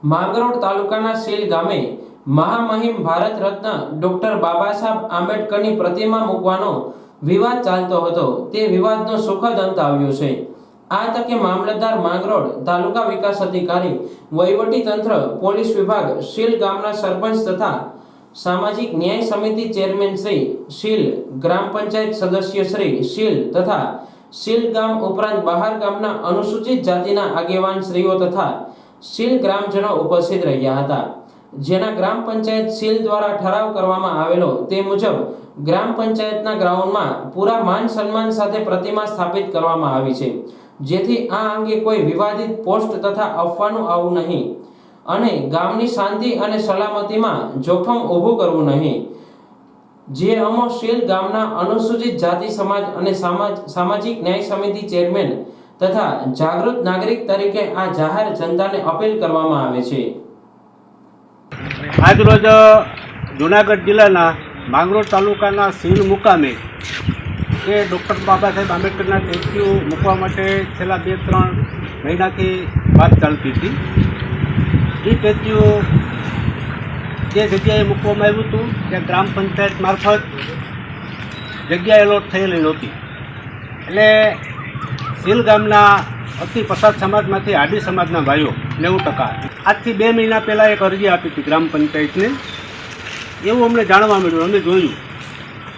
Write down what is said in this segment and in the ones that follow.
માંગરોળ તાલુકાના શીલ ગામે મહામહિમ ભારત રત્ન ડોક્ટર બાબા સાહેબ આંબેડકરની પ્રતિમા મૂકવાનો વિવાદ ચાલતો હતો। તે વિવાદનો સુખદ અંત આવ્યો છે। આ તકે મામલતદાર માંગરોળ, તાલુકા વિકાસ અધિકારી, વહીવટી તંત્ર, પોલીસ વિભાગ, શીલ ગામના સરપંચ તથા સામાજિક ન્યાય સમિતિ ચેરમેન શ્રી શીલ, ગ્રામ પંચાયત સદસ્ય શ્રી શીલ તથા શીલ ગામ ઉપરાંત બહાર ગામના અનુસૂચિત જાતિના આગેવાન શ્રીઓ તથા શીલ ગ્રામજનો ઉપસ્થિત રહ્યા હતા। જેના ગ્રામ પંચાયત શીલ દ્વારા ઠરાવ કરવામાં આવેલો તે મુજબ ગ્રામ પંચાયતના ગ્રાઉન્ડમાં પૂરા માન સન્માન સાથે પ્રતિમા સ્થાપિત કરવામાં આવી છે, જેથી આ અંગે કોઈ વિવાદિત પોસ્ટ તથા અફવાનું આવવું નહીં અને ગામની શાંતિ અને સલામતીમાં જોખમ ઊભું કરવું નહીં। જે અમો શીલ ગામના અનુસૂચિત જાતિ સમાજ અને સામાજિક ન્યાય સમિતિ ચેરમેન તથા જાગૃત નાગરિક તરીકે આ જાહેર જનતાને અપીલ કરવામાં આવે છે। આજરોજ જૂનાગઢ જિલ્લાના માંગરોળ તાલુકાના શીલ મુકામે એ ડૉક્ટર બાબા સાહેબ આંબેડકરના સ્ટેચ્યુ મૂકવા માટે છેલ્લા 2-3 મહિનાથી વાત ચાલતી હતી। એ સ્ટેચ્યુ જે જગ્યાએ મૂકવામાં આવ્યું હતું ત્યાં ગ્રામ પંચાયત મારફત જગ્યા એલોટ થયેલી નહોતી, એટલે શીલ ગામના અતિ પછાત સમાજમાંથી આડી સમાજના ભાઈઓ 90% આજથી 2 મહિના પહેલાં એક અરજી આપી હતી ગ્રામ પંચાયતને। એવું અમને જાણવા મળ્યું, અમે જોયું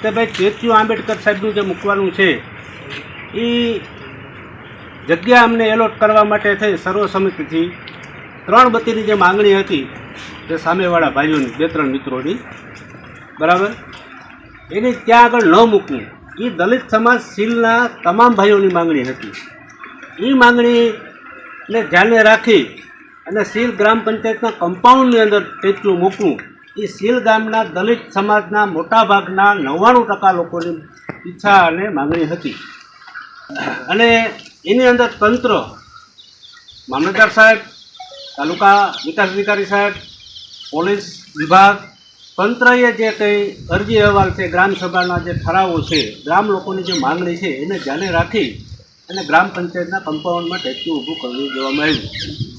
કે ભાઈ સ્ટેચ્યુ આંબેડકર સાહેબનું જે મૂકવાનું છે એ જગ્યા અમને એલોટ કરવા માટે થઈ સર્વસંમતિથી 3 બત્તીની જે માંગણી હતી જે સામેવાળા ભાઈઓની 2-3 મિત્રોની, બરાબર, એની ત્યાં આગળ ન મૂકવું એ દલિત સમાજ શીલના તમામ ભાઈઓની માંગણી હતી। એ માંગણીને ધ્યાને રાખી અને શીલ ગ્રામ પંચાયતના કમ્પાઉન્ડની અંદર સ્ટેચ્યુ મૂકવું એ શીલ ગામના દલિત સમાજના મોટાભાગના 99% લોકોની ઈચ્છા અને માંગણી હતી। અને એની અંદર તંત્ર, મામલતદાર સાહેબ, તાલુકા વિકાસ અધિકારી સાહેબ, પોલીસ વિભાગ, તંત્રએ જે કંઈ અરજી અહેવાલ છે, ગ્રામસભાના જે ઠરાવો છે, ગ્રામ લોકોની જે માંગણી છે એને ધ્યાને રાખી અને ગ્રામ પંચાયતના કમ્પાઉન્ડમાં સ્ટેચ્યુ ઊભું કરી દેવામાં આવ્યું।